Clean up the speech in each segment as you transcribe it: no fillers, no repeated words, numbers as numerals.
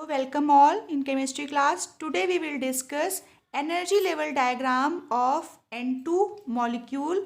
Welcome all in chemistry class. Today we will discuss energy level diagram of N2 molecule,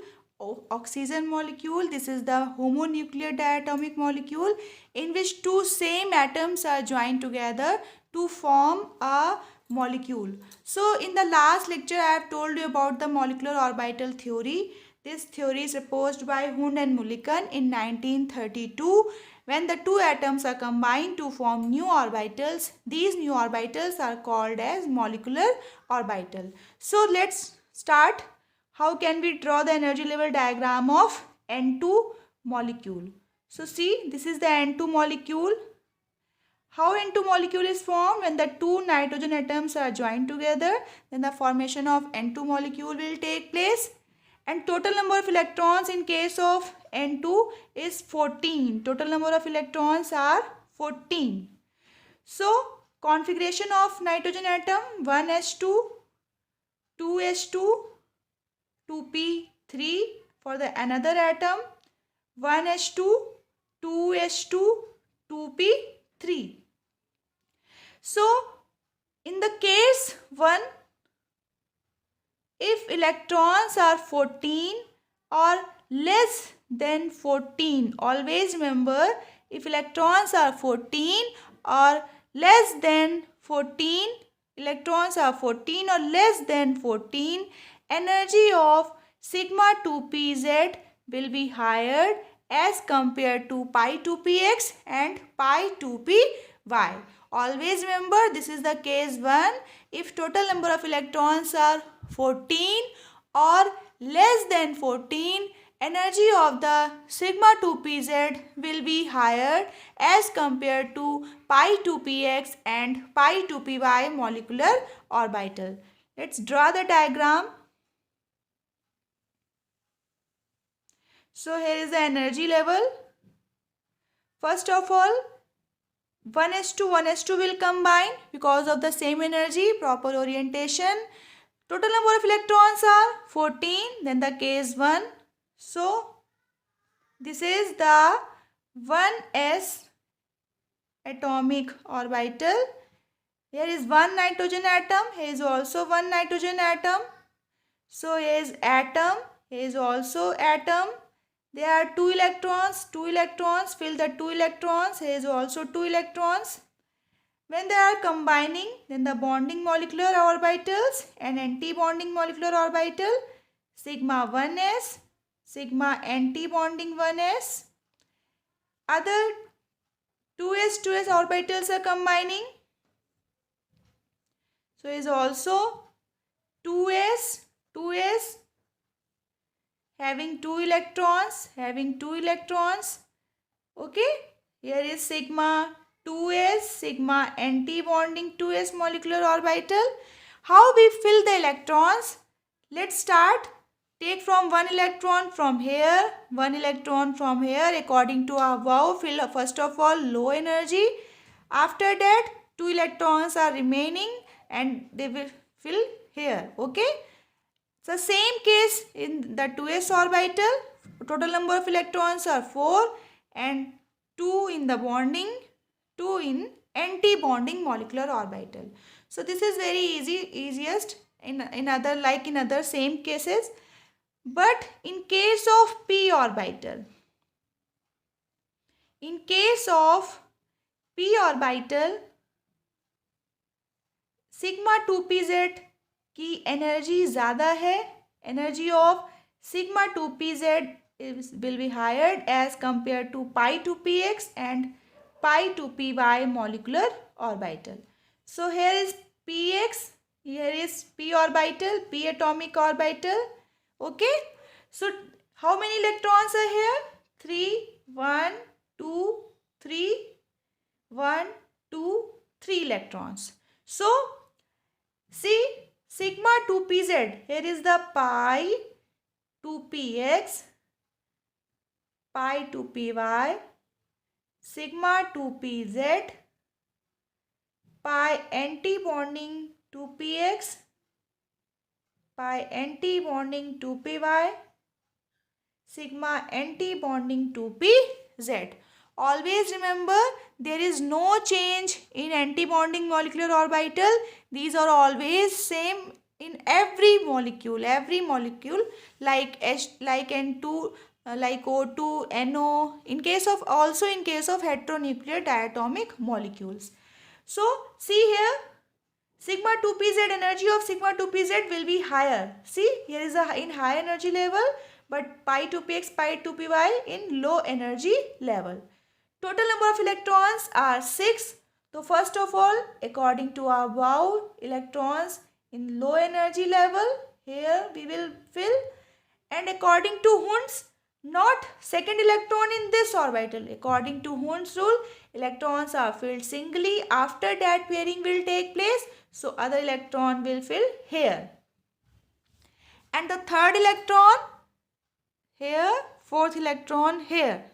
oxygen molecule. This is the homonuclear diatomic molecule in which two same atoms are joined together to form a molecule. So in the last lecture I have told you about the molecular orbital theory. This theory is proposed by Hund and Mulliken in 1932. When the two atoms are combined to form new orbitals, these new orbitals are called as molecular orbital. So let's start. How can we draw the energy level diagram of N2 molecule? So see, this is the N2 molecule. How N2 molecule is formed? When the two nitrogen atoms are joined together, then the formation of N2 molecule will take place. And total number of electrons in case of N2 is 14. Total number of electrons are 14. So configuration of nitrogen atom: 1s2, 2s2, 2p3. For the another atom, 1s2, 2s2, 2p3. So in the case 1, if electrons are 14 or less than 14, always remember, if electrons are 14 or less than 14, electrons are 14 or less than 14, energy of sigma 2pz will be higher as compared to pi 2px and pi 2py. Always remember, this is the case 1. If total number of electrons are 14 or less than 14, energy of the sigma 2pz will be higher as compared to pi 2px and pi 2py molecular orbital. Let's draw the diagram. So here is the energy level. First of all, 1s2 1s2 will combine because of the same energy, proper orientation. Total number of electrons are 14, then the case 1. So this is the 1s atomic orbital. Here is one nitrogen atom, here is also one nitrogen atom. So here is atom, here is also atom. There are two electrons, fill the two electrons, here is also two electrons. When they are combining, then the bonding molecular orbitals and anti-bonding molecular orbital, sigma 1s, sigma anti-bonding 1s. Other 2s orbitals are combining. So is also 2s having two electrons, Okay, here is sigma 2s, sigma anti-bonding 2s molecular orbital. How we fill the electrons? Let's start. Take from one electron from here, one electron from here according to our vow. Fill first of all low energy. After that, two electrons are remaining and they will fill here. Okay. So same case in the 2s orbital. Total number of electrons are 4 and 2 in the bonding, 2 in anti-bonding molecular orbital. So this is very easiest in other same cases. But in case of p orbital, sigma 2pz की energy ज़्यादा है. Energy of sigma 2pz will be higher as compared to pi 2px and pi 2py molecular orbital. So here is px, here is p orbital, p atomic orbital. Okay. So how many electrons are here? 3, 1, 2, 3, 1, 2, 3 electrons. So see, sigma 2pz, here is the pi 2px, pi 2py, sigma 2pz, pi anti-bonding 2px, pi anti-bonding 2py, sigma anti-bonding 2pz. Always remember, there is no change in antibonding molecular orbital. These are always same in every molecule, like like N2, like O2, NO, in case of heteronuclear diatomic molecules. So see here, sigma 2pz, energy of sigma 2pz will be higher. See, here is in high energy level, but pi 2px, pi 2py in low energy level. Total number of electrons are 6. So first of all, according to our above, electrons in low energy level, here we will fill, and according to Hund's, not second electron in this orbital. According to Hund's rule, electrons are filled singly. After that, pairing will take place, so other electron will fill here. And the third electron here, fourth electron here.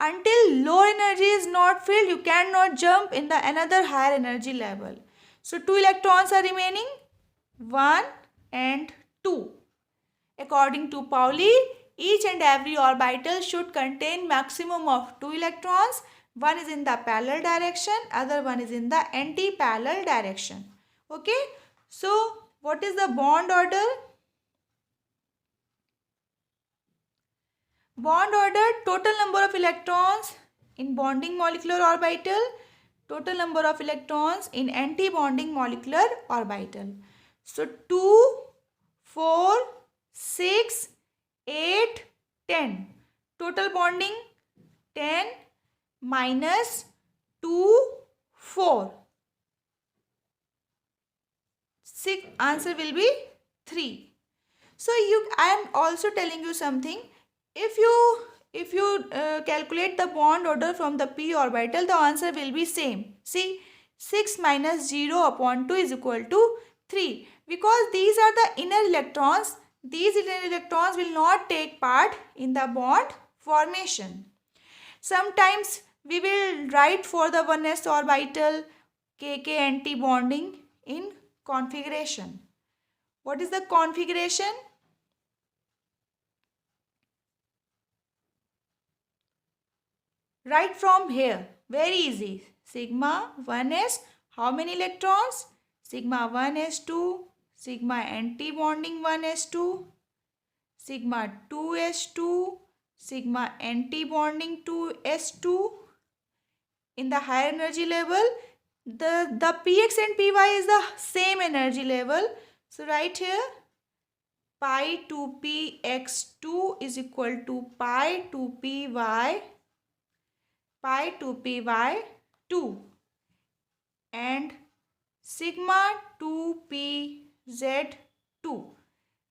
Until low energy is not filled, you cannot jump in the another higher energy level. So 2 electrons are remaining, 1 and 2. According to Pauli, each and every orbital should contain maximum of 2 electrons. One is in the parallel direction, other one is in the anti-parallel direction. Okay. So what is the bond order? Bond order, total number of electrons in bonding molecular orbital, total number of electrons in anti-bonding molecular orbital. So 2, 4, 6, 8, 10. Total bonding 10 minus 2, 4. 6, answer will be 3. So I am also telling you something. If you calculate the bond order from the p orbital, the answer will be same. See, 6 minus 0 upon 2 is equal to 3. Because these are the inner electrons, these inner electrons will not take part in the bond formation. Sometimes we will write for the 1s orbital kk anti-bonding in configuration. What is the configuration? Right from here, very easy. Sigma 1s, how many electrons? Sigma 1s2, sigma anti-bonding 1s2, sigma 2s2, sigma anti-bonding 2s2. In the higher energy level, the px and py is the same energy level. So right here, pi 2px2 is equal to pi 2py, pi 2py2, and sigma 2pz2.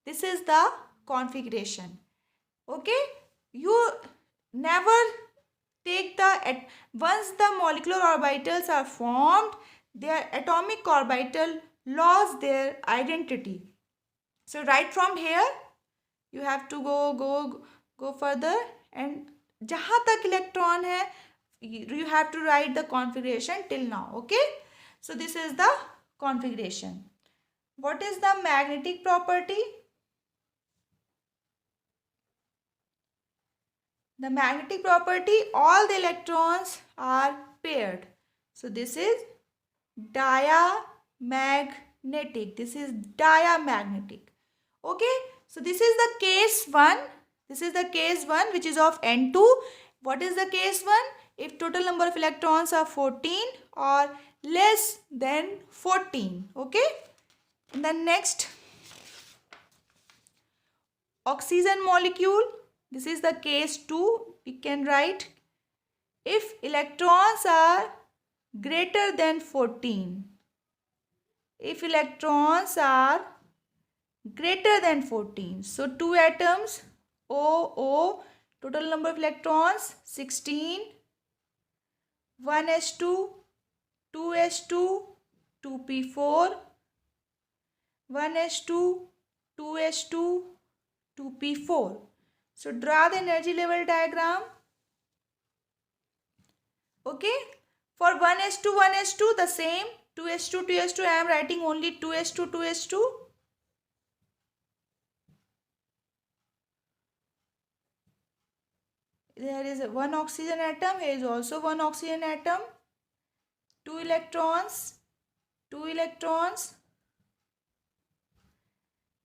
This is the configuration. Okay, you never take once the molecular orbitals are formed, their atomic orbital lost their identity. So right from here, you have to go further, and जहाँ तक electron है, you have to write the configuration till now. Okay, so this is the configuration. What is the magnetic property? The magnetic property, all the electrons are paired. So this is diamagnetic. This is diamagnetic. Okay, so this is the case 1. This is the case 1, which is of N2. What is the case 1? If total number of electrons are 14 or less than 14. Okay. And the next, oxygen molecule. This is the case 2. We can write if electrons are greater than 14. If electrons are greater than 14. So 2 atoms, OO, total number of electrons 16, 1s2, 2s2, 2p4, 1s2, 2s2, 2p4. So draw the energy level diagram. Okay. For 1s2, 1s2, the same. 2s2, 2s2, I am writing only 2s2, 2s2. there is one oxygen atom, here is also one oxygen atom, two electrons,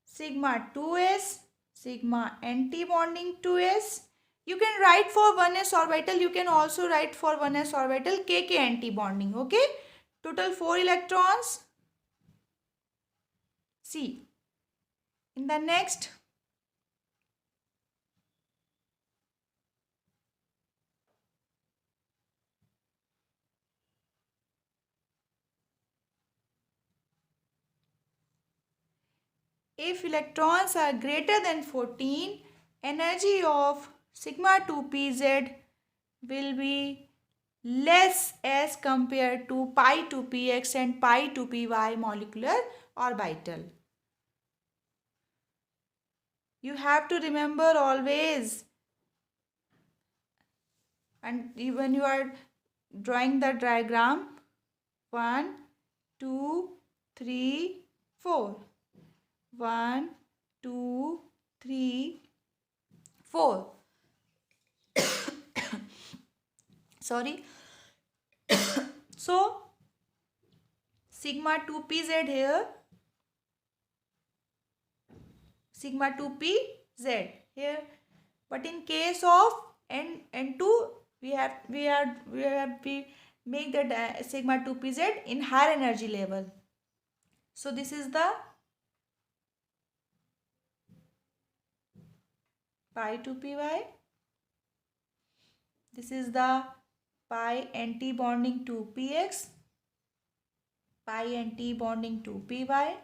sigma 2s, sigma anti-bonding 2s. You can write for 1s orbital, you can also write for 1s orbital kk anti-bonding, okay? Total 4 electrons. See, in the next, if electrons are greater than 14, energy of sigma 2pz will be less as compared to pi 2px and pi 2py molecular orbital. You have to remember always, and when you are drawing the diagram, 1, 2, 3, 4. 1, 2, 3, 4. Sorry. So, sigma 2pz here, sigma 2pz here, but in case of N2, we make the sigma 2pz in higher energy level. So this is the pi 2py. This is the pi anti-bonding 2px, pi anti-bonding 2py,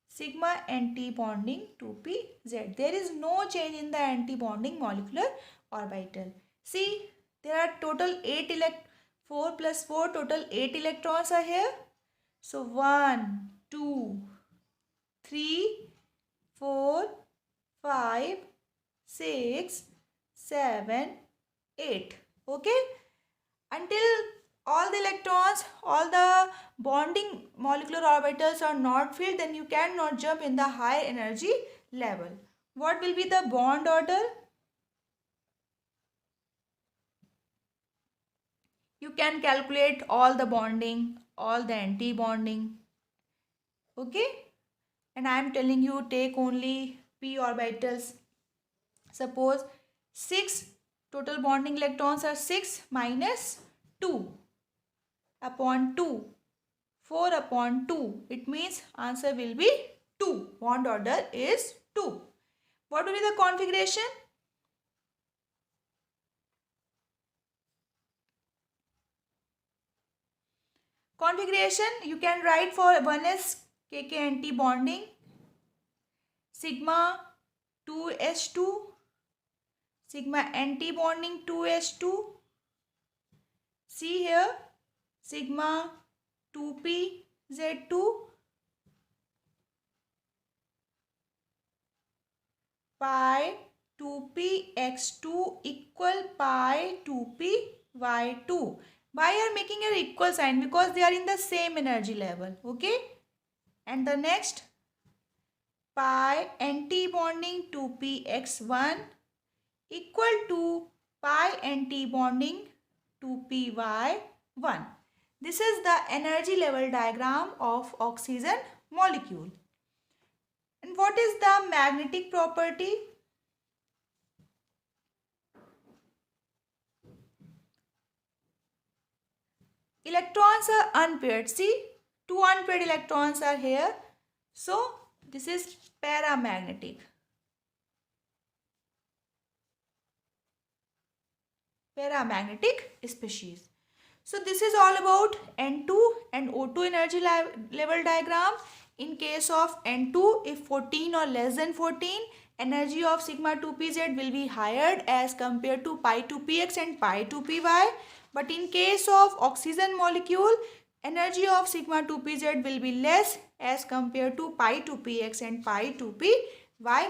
sigma anti-bonding 2pz. There is no change in the anti-bonding molecular orbital. See, there are total 4 plus 4, total 8 electrons are here. So 1, 2, 3, 4, 5, 6, 7, 8. Okay? Until all the electrons, all the bonding molecular orbitals are not filled, then you cannot jump in the higher energy level. What will be the bond order? You can calculate all the bonding, all the anti-bonding. Okay? And I am telling you, take only p orbitals. Suppose 6 total bonding electrons are 6 minus 2 upon 2. 4 upon 2. It means answer will be 2. Bond order is 2. What will be the configuration? Configuration you can write for 1s kk anti-bonding, sigma 2s2, sigma anti-bonding 2s2. See here, sigma 2pz2, pi 2px2 equal pi 2py2. Why are making an equal sign? Because they are in the same energy level. Okay? And the next, pi anti-bonding 2px1 equal to pi anti-bonding 2py1. This is the energy level diagram of oxygen molecule. And what is the magnetic property? Electrons are unpaired. See, 2 unpaired electrons are here. So, this is paramagnetic. Paramagnetic species. So, this is all about N2 and O2 energy level diagram. In case of N2, if 14 or less than 14, energy of sigma 2pz will be higher as compared to pi 2px and pi 2py. But in case of oxygen molecule, energy of sigma 2pz will be less as compared to pi 2px and pi 2py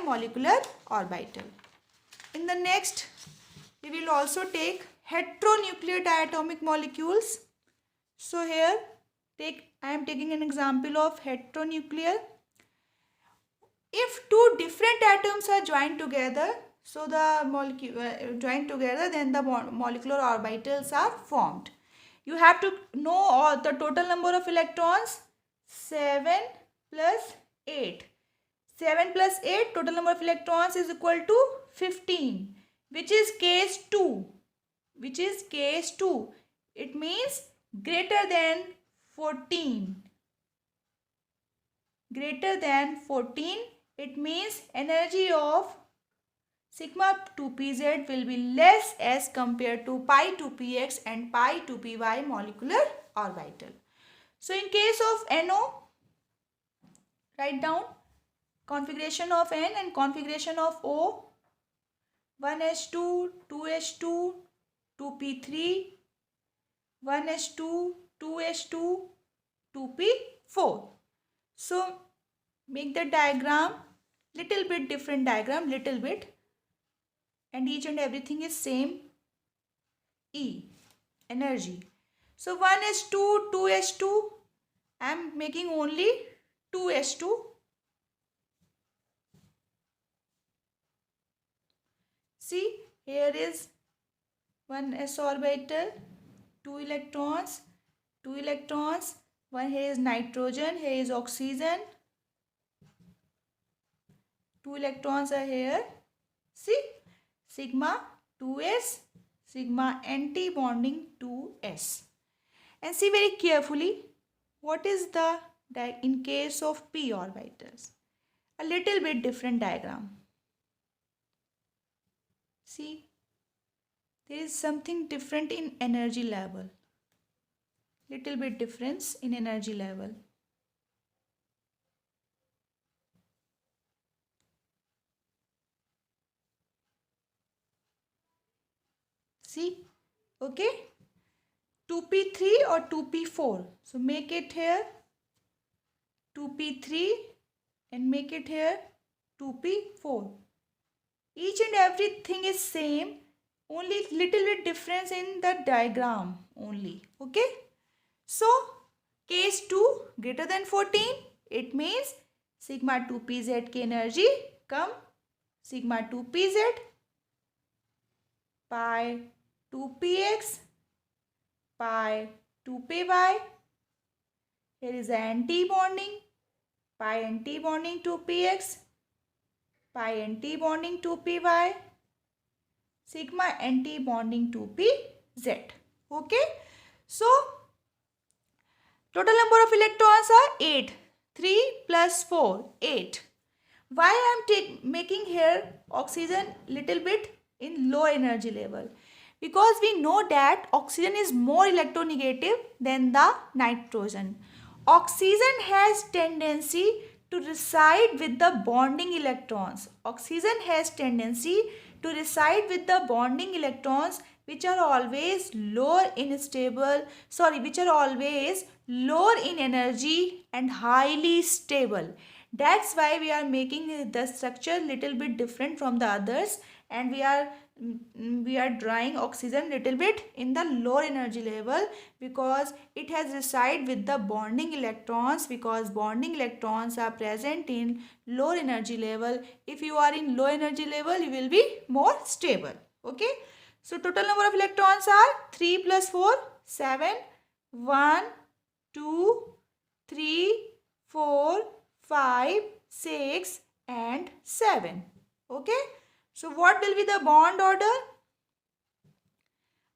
molecular orbital. In the next, we will also take heteronuclear diatomic molecules. So here, I am taking an example of heteronuclear. If two different atoms are joined together, So the molecule join together, then the molecular orbitals are formed. You have to know all the total number of electrons. 7 plus 8. 7 plus 8, total number of electrons is equal to 15, which is case 2. Which is case 2. It means greater than 14. Greater than 14, it means energy of sigma 2pz will be less as compared to pi 2px and pi 2py molecular orbital. So in case of NO, write down configuration of N and configuration of O. 1s2, 2s2, 2p3, 1s2, 2s2, 2p4. So make the diagram little bit different diagram, little bit, and each and everything is same. E, energy. So 1s2, 2s2, I am making only 2s2. See, here is one s orbital, 2 electrons, 2 electrons. One here is nitrogen, here is oxygen. 2 electrons are here. See, sigma 2s, sigma anti-bonding 2s. And see very carefully, what is the in case of p orbitals? A little bit different diagram. See, there is something different in energy level. Little bit difference in energy level. See, okay, 2p3 or 2p4. So make it here 2p3 and make it here 2p4. Each and everything is same, only little bit difference in the diagram only. Okay. So case 2 greater than 14, it means sigma 2pz की energy come sigma 2pz pi 2px pi 2py. Here is the anti-bonding, pi anti-bonding 2px, pi anti-bonding 2py, sigma anti-bonding 2pz. Okay. So total number of electrons are 8. 3 plus 4, 8. Why I am making here oxygen little bit in low energy level? Because we know that oxygen is more electronegative than the nitrogen. Oxygen has tendency to reside with the bonding electrons. Oxygen has tendency to reside with the bonding electrons which are always lower in energy and highly stable. That's why we are making the structure little bit different from the others, and we are drawing oxygen little bit in the lower energy level because it has reside with the bonding electrons, because bonding electrons are present in lower energy level. If you are in low energy level, you will be more stable. Okay. So total number of electrons are 3 plus 4, 7, 1, 2, 3, 4, 5, 6 and 7. Okay. So what will be the bond order?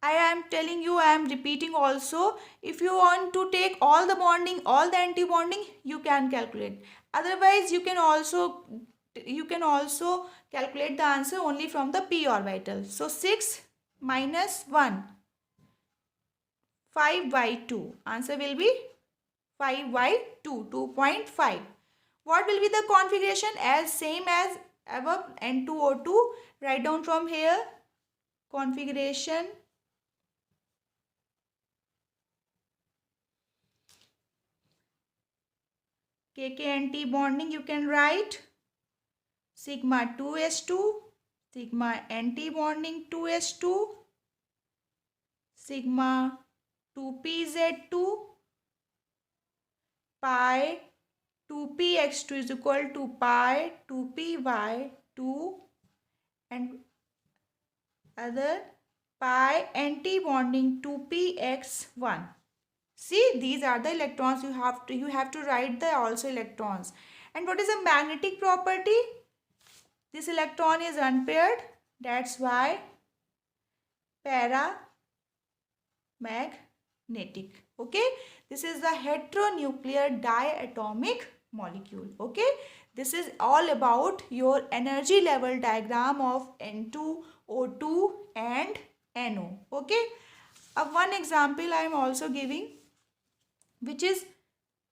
I am telling you, I am repeating also. If you want to take all the bonding, all the anti-bonding, you can calculate. Otherwise, you can also calculate the answer only from the p orbital. So 6 minus 1, 5 by 2. Answer will be 5 by 2, 2.5. What will be the configuration? As same as above, N2O2. Write down from here. Configuration. KK anti-bonding you can write. Sigma 2s2. Sigma anti-bonding 2s2. Sigma 2pz2. Pi 2px2 is equal to pi 2py2 and other pi anti-bonding to px1. See, these are the electrons. You have to write the also electrons. And what is a magnetic property? This electron is unpaired. That's why paramagnetic. Okay, this is the heteronuclear diatomic molecule. Okay, this is all about your energy level diagram of N2, O2 and NO. Okay, one example I am also giving, which is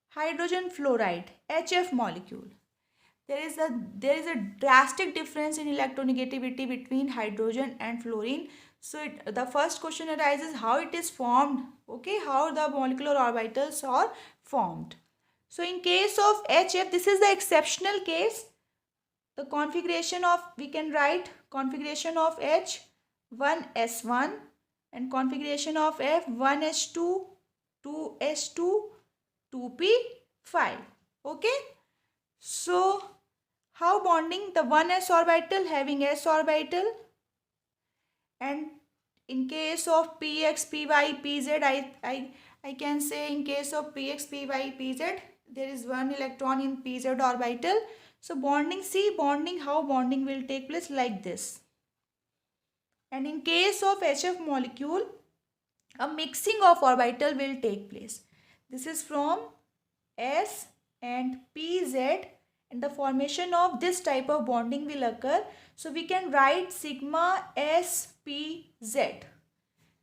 hydrogen fluoride, HF molecule. There is a drastic difference in electronegativity between hydrogen and fluorine. So the first question arises, how it is formed. Okay, how the molecular orbitals are formed. So in case of HF, this is the exceptional case. The configuration of, we can write configuration of H 1s1 and configuration of F 1s2 2s2 2p5. Okay, so how bonding? The 1s orbital having s orbital, and in case of px, py, pz, I can say in case of px, py, pz, there is one electron in pz orbital. So bonding, see bonding, how bonding will take place like this. And in case of HF molecule, a mixing of orbital will take place. This is from s and pz, and the formation of this type of bonding will occur. So we can write sigma spz.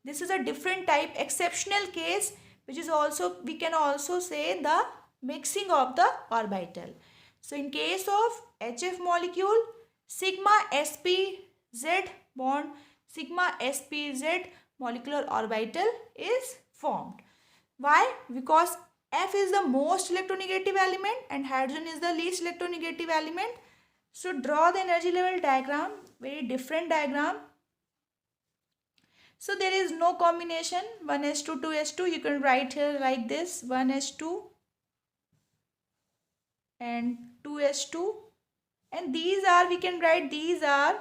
This is a different type, exceptional case, which is also, we can also say the mixing of the orbital. So in case of HF molecule, sigma spz bond, sigma spz molecular orbital is formed. Why? Because F is the most electronegative element and hydrogen is the least electronegative element. So draw the energy level diagram, very different diagram. So there is no combination 1s2 2s2. You can write here like this, 1s2 and 2s2, and these are, we can write, these are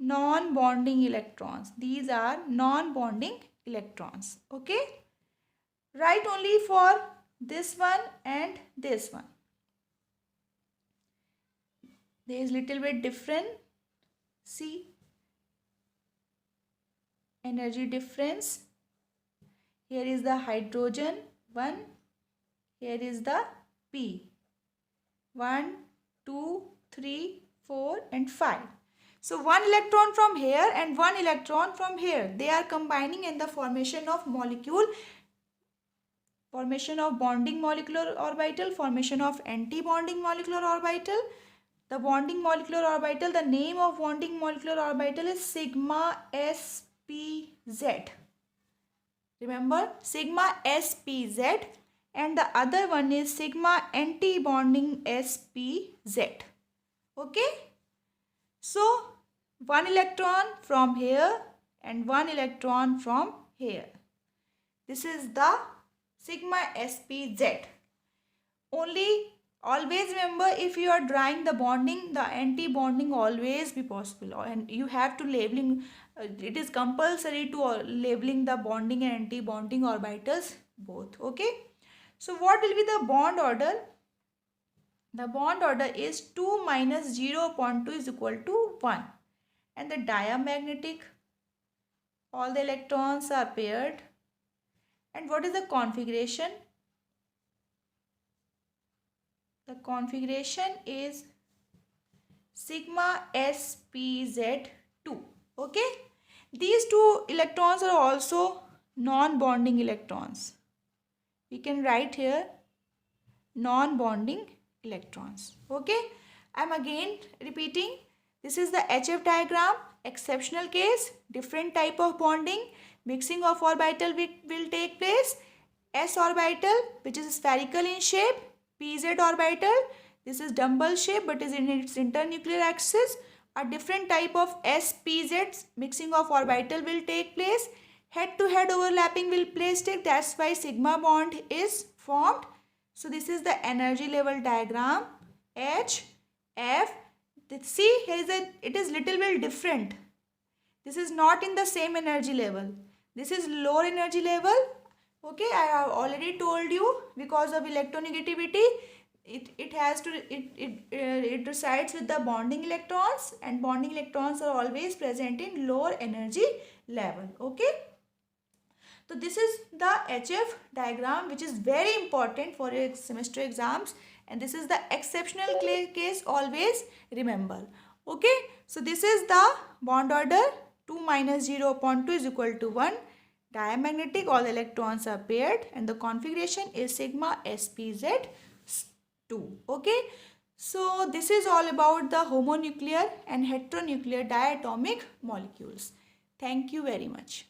non-bonding electrons. These are non-bonding electrons. Okay, write only for this one and this one. There is little bit different. See, energy difference. Here is the hydrogen 1, here is the P. 1, 2, 3, 4 and 5. So one electron from here and one electron from here, they are combining in the formation of molecule, formation of bonding molecular orbital, formation of anti-bonding molecular orbital. The bonding molecular orbital, the name of bonding molecular orbital is sigma spz. Remember, sigma spz, and the other one is sigma anti-bonding spz. Okay, so one electron from here and one electron from here. This is the sigma spz. Only always remember, if you are drawing the bonding, the anti-bonding always be possible, and you have to labeling, it is compulsory to labeling the bonding and anti-bonding orbitals both. Okay, so what will be the bond order? The bond order is 2 minus 0.2 is equal to 1, and the diamagnetic, all the electrons are paired. And what is the configuration? The configuration is sigma spz2. Okay, these two electrons are also non-bonding electrons. We can write here non-bonding electrons. Okay, I am again repeating, this is the HF diagram, exceptional case, different type of bonding, mixing of orbital will take place. S orbital, which is spherical in shape, pz orbital, this is dumbbell shape but is in its internuclear axis. A different type of spz mixing of orbital will take place. Head to head overlapping will take, that's why sigma bond is formed. So this is the energy level diagram, H, F. See, it is little bit different. This is not in the same energy level. This is lower energy level. Okay, I have already told you, because of electronegativity, it resides with the bonding electrons, and bonding electrons are always present in lower energy level. Okay. So this is the HF diagram, which is very important for your semester exams, and this is the exceptional case, always remember. Okay, so this is the bond order. 2 minus 0 upon 2 is equal to 1. Diamagnetic, all electrons are paired, and the configuration is sigma sp(z)2. Okay, so this is all about the homonuclear and heteronuclear diatomic molecules. Thank you very much.